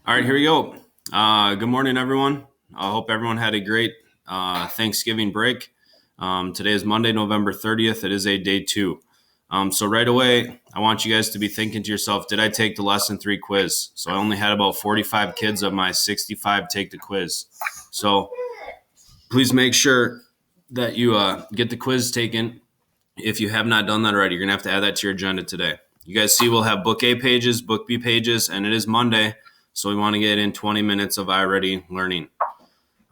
All right, here we go. Good morning, everyone. I hope everyone had a great Thanksgiving break. Today is Monday, November 30th. It is a day two. So right away, I want you guys to be thinking to yourself, did I take the lesson 3 quiz? So I only had about 45 kids of my 65 take the quiz. So please make sure that you get the quiz taken. If you have not done that already, you're going to have to add that to your agenda today. You guys see we'll have book A pages, book B pages, and it is Monday. So we want to get in 20 minutes of iReady learning.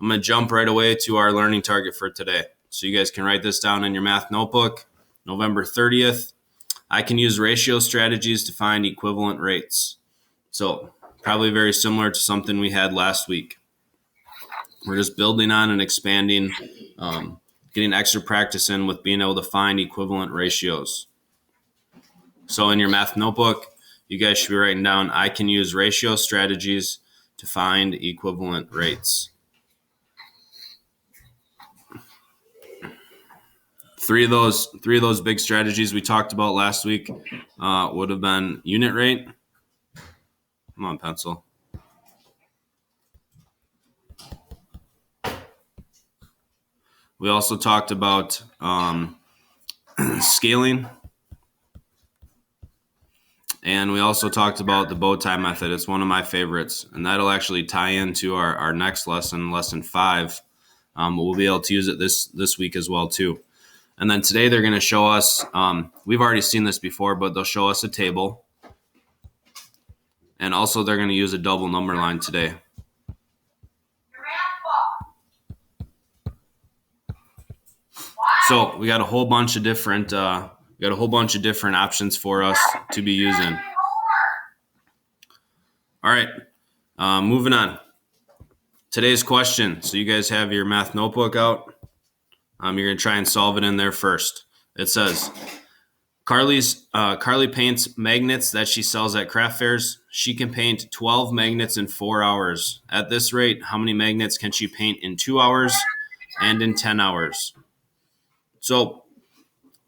I'm going to jump right away to our learning target for today. So you guys can write this down in your math notebook. November 30th, I can use ratio strategies to find equivalent rates. So probably very similar to something we had last week. We're just building on and expanding, getting extra practice in with being able to find equivalent ratios. So in your math notebook, you guys should be writing down, I can use ratio strategies to find equivalent rates. Three of those big strategies we talked about last week would have been unit rate. Come on, pencil. We also talked about scaling. And we also talked about the bow tie method. It's one of my favorites, and that'll actually tie into our next lesson, lesson 5. But we'll be able to use it this week as well too. And then today they're going to show us, we've already seen this before, but they'll show us a table. And also they're going to use a double number line today. So we got a whole bunch of different options for us to be using. All right, moving on. Today's question. So you guys have your math notebook out. You're going to try and solve it in there first. It says, Carly paints magnets that she sells at craft fairs. She can paint 12 magnets in 4 hours. At this rate, how many magnets can she paint in 2 hours and in 10 hours? So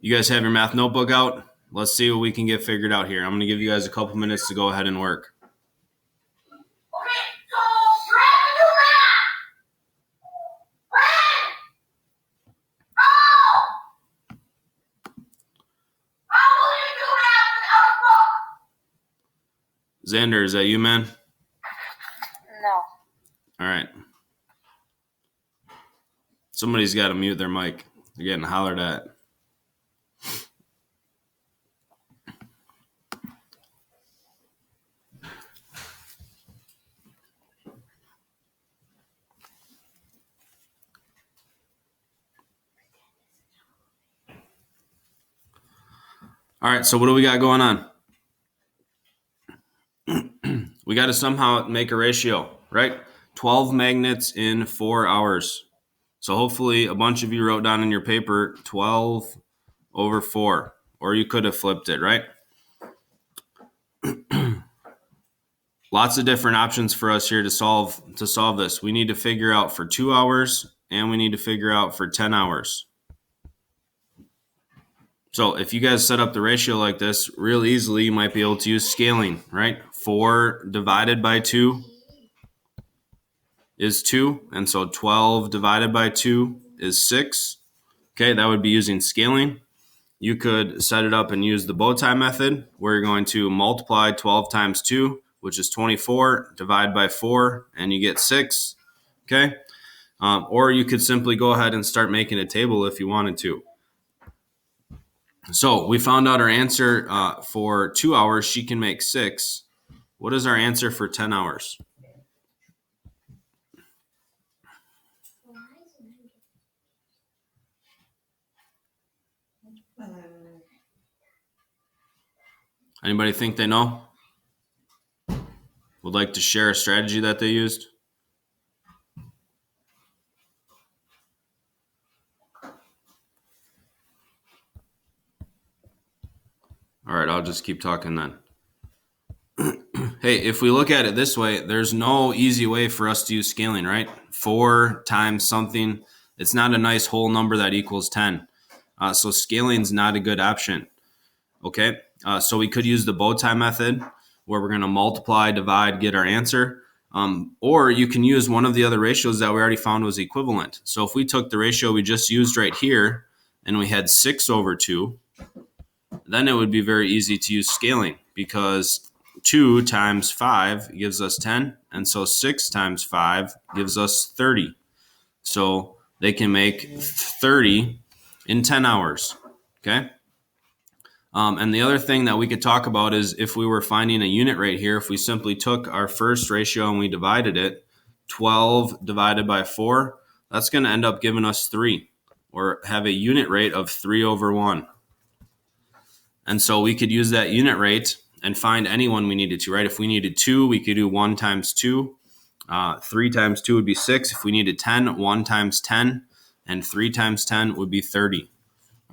you guys have your math notebook out. Let's see what we can get figured out here. I'm going to give you guys a couple minutes to go ahead and work. Xander, is that you, man? No. All right. Somebody's got to mute their mic. They're getting hollered at. All right, so what do we got going on? We got to somehow make a ratio, right? 12 magnets in 4 hours. So hopefully a bunch of you wrote down in your paper 12 over 4, or you could have flipped it, right? Lots of different options for us here to solve this. We need to figure out for 2 hours, and we need to figure out for 10 hours. So if you guys set up the ratio like this, real easily, you might be able to use scaling, right? 4 divided by 2 is 2, and so 12 divided by 2 is 6. Okay, that would be using scaling. You could set it up and use the bow tie method, where you're going to multiply 12 times 2, which is 24, divide by 4, and you get 6. Okay, or you could simply go ahead and start making a table if you wanted to. So we found out our answer for 2 hours, she can make 6. What is our answer for 10 hours? Anybody think they know? Would like to share a strategy that they used? All right, I'll just keep talking then. Hey, if we look at it this way, there's no easy way for us to use scaling, right? 4 times something, it's not a nice whole number that equals 10. So scaling is not a good option. Okay, so we could use the bow tie method, where we're going to multiply, divide, get our answer. Or you can use one of the other ratios that we already found was equivalent. So if we took the ratio we just used right here and we had 6/2, then it would be very easy to use scaling, because 2 times 5 gives us 10, and so 6 times 5 gives us 30. So they can make 30 in 10 hours, okay? And the other thing that we could talk about is if we were finding a unit rate here, if we simply took our first ratio and we divided it, 12 divided by 4, that's going to end up giving us 3, or have a unit rate of 3/1. And so we could use that unit rate and find any one we needed to, right? If we needed 2, we could do 1 times 2. 3 times 2 would be 6. If we needed 10, 1 times 10, and 3 times 10 would be 30.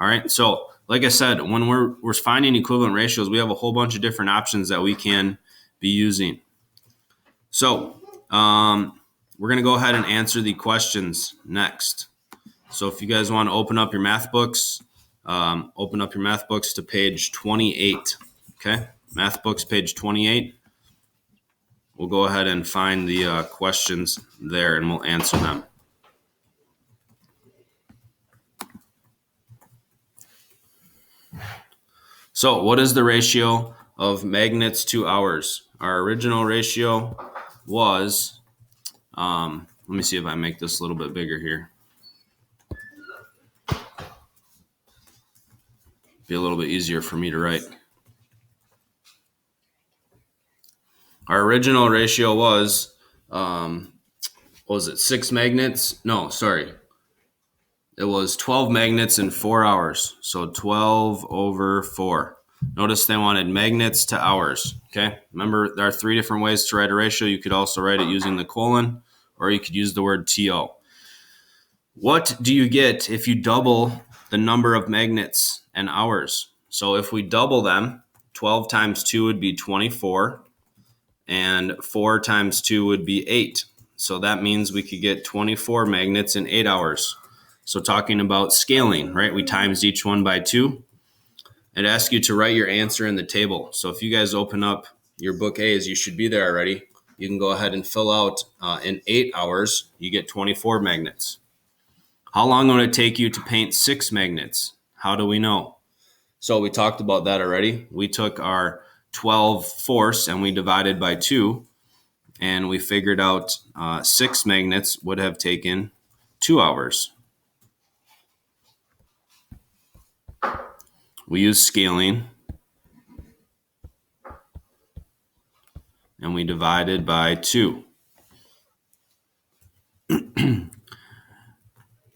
All right, so like I said, when we're finding equivalent ratios, we have a whole bunch of different options that we can be using. So we're going to go ahead and answer the questions next. So if you guys want to open up your math books to page 28. Okay, math books, page 28. We'll go ahead and find the questions there and we'll answer them. So what is the ratio of magnets to hours? Our original ratio was, let me see if I make this a little bit bigger here. Be a little bit easier for me to write. Our original ratio was, what was it, 6 magnets? No, sorry. It was 12 magnets in 4 hours. So 12/4. Notice they wanted magnets to hours. Okay. Remember, there are 3 different ways to write a ratio. You could also write it using the colon, or you could use the word TO. What do you get if you double the number of magnets and hours? So if we double them, 12 times 2 would be 24, and 4 times 2 would be 8. So that means we could get 24 magnets in 8 hours. So talking about scaling, right? We times each one by 2. It asks you to write your answer in the table. So if you guys open up your book A's, you should be there already. You can go ahead and fill out in 8 hours, you get 24 magnets. How long would it take you to paint 6 magnets? How do we know? So we talked about that already. We took our 12/4 and we divided by 2, and we figured out 6 magnets would have taken 2 hours. We use scaling, and we divided by 2.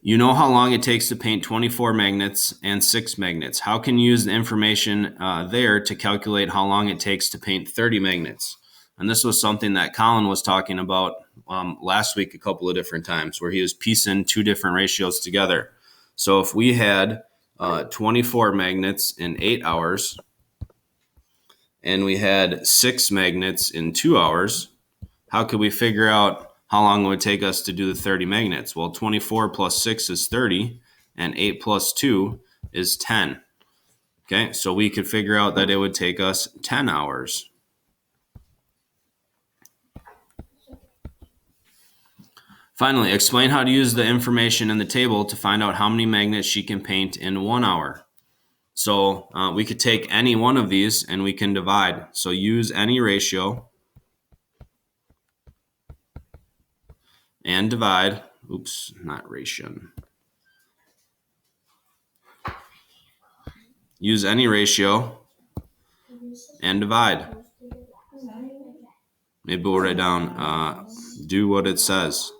You know how long it takes to paint 24 magnets and 6 magnets. How can you use the information there to calculate how long it takes to paint 30 magnets? And this was something that Colin was talking about last week a couple of different times, where he was piecing 2 different ratios together. So if we had 24 magnets in 8 hours, and we had 6 magnets in 2 hours, how could we figure out how long it would take us to do the 30 magnets? Well, 24 plus 6 is 30, and 8 plus 2 is 10. Okay, so we could figure out that it would take us 10 hours. Finally, explain how to use the information in the table to find out how many magnets she can paint in 1 hour. So we could take any one of these and we can divide. So use any ratio and divide. Oops, not ration. Use any ratio and divide. Maybe we'll write down, do what it says.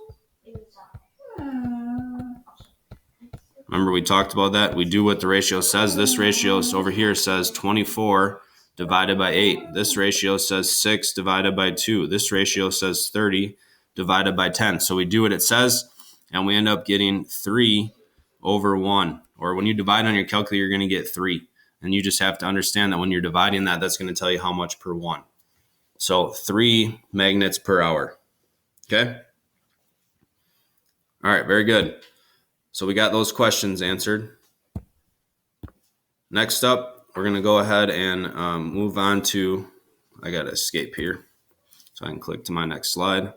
Remember, we talked about that. We do what the ratio says. This ratio over here says 24 divided by 8. This ratio says 6 divided by 2. This ratio says 30 divided by 10. So we do what it says, and we end up getting 3/1. Or when you divide on your calculator, you're going to get 3. And you just have to understand that when you're dividing that, that's going to tell you how much per 1. So 3 magnets per hour. Okay? All right, very good. So we got those questions answered. Next up, we're going to go ahead and move on to, I got to escape here. So I can click to my next slide.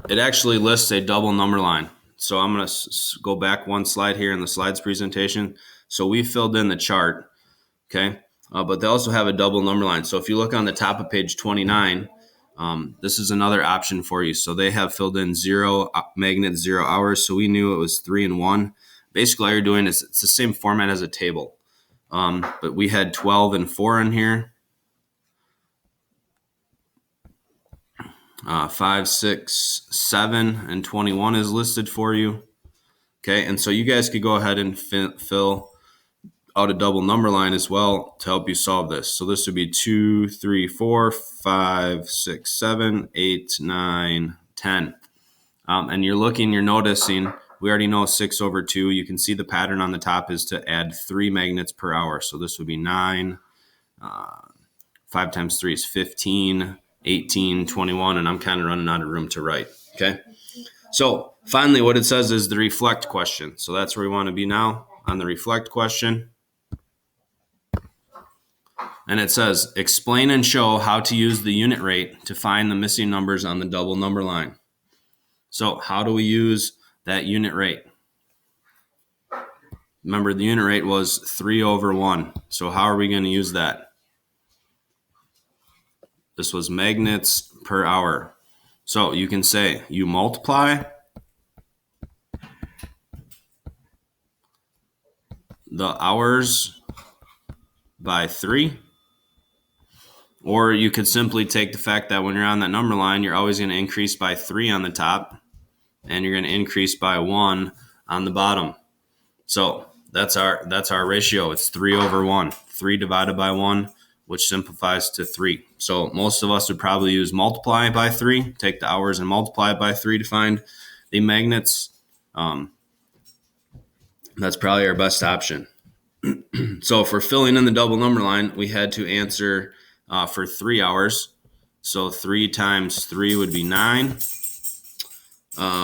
It actually lists a double number line. So I'm going to go back one slide here in the slides presentation. So we filled in the chart, okay? But they also have a double number line. So if you look on the top of page 29, this is another option for you. So they have filled in 0 magnets, 0 hours. So we knew it was 3 and 1. Basically, all you're doing is it's the same format as a table. But we had 12 and 4 in here. 5, 6, 7, and 21 is listed for you. Okay, and so you guys could go ahead and fill out a double number line as well to help you solve this. So this would be 2, 3, 4, 5, 6, 7, 8, 9, 10. And you're noticing, we already know 6 over 2. You can see the pattern on the top is to add 3 magnets per hour. So this would be 9. 5 times 3 is 15, 18, 21, and I'm kind of running out of room to write. Okay. So finally, what it says is the reflect question. So that's where we want to be now on the reflect question. And it says, explain and show how to use the unit rate to find the missing numbers on the double number line. So how do we use that unit rate? Remember, the unit rate was 3 over 1. So how are we going to use that? This was magnets per hour. So you can say you multiply the hours by 3. Or you could simply take the fact that when you're on that number line, you're always going to increase by 3 on the top, and you're going to increase by 1 on the bottom. So that's our ratio. It's 3 over 1. 3 divided by 1, which simplifies to 3. So most of us would probably use multiply by 3, take the hours and multiply it by 3 to find the magnets. That's probably our best option. So for filling in the double number line, we had to answer for 3 hours. So 3 times 3 would be 9.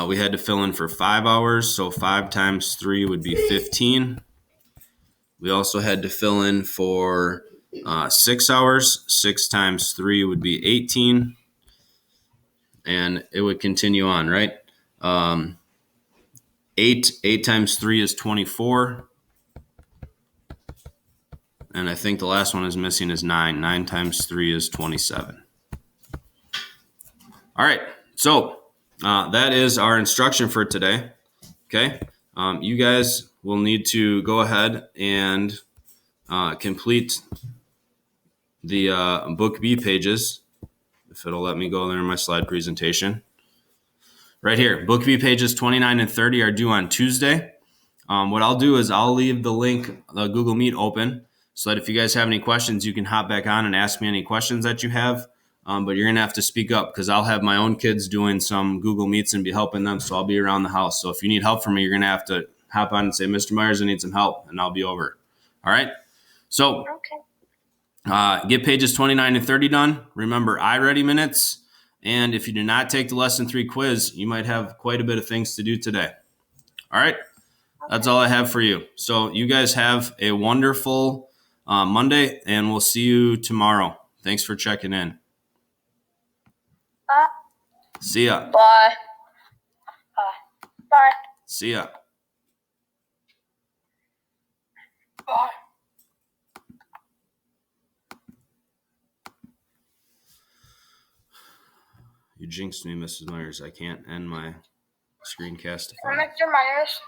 We had to fill in for 5 hours. So 5 times 3 would be 15. We also had to fill in for 6 hours. 6 times 3 would be 18. And it would continue on, right? 8 times 3 is 24. And I think the last one is missing is 9. 9 times 3 is 27. All right. So that is our instruction for today. Okay. You guys will need to go ahead and complete the Book B pages, if it'll let me go there in my slide presentation. Right here, Book B pages 29 and 30 are due on Tuesday. What I'll do is I'll leave the link, the Google Meet open, so that if you guys have any questions, you can hop back on and ask me any questions that you have. But you're going to have to speak up because I'll have my own kids doing some Google Meets and be helping them, so I'll be around the house. So if you need help from me, you're going to have to hop on and say, Mr. Myers, I need some help, and I'll be over. All right? So get pages 29 and 30 done. Remember, iReady minutes. And if you do not take the Lesson 3 quiz, you might have quite a bit of things to do today. All right? That's all I have for you. So you guys have a wonderful Monday, and we'll see you tomorrow. Thanks for checking in. See ya. Bye. Bye. See ya. Bye. You jinxed me, Mrs. Myers. I can't end my screencast. Mr. Myers.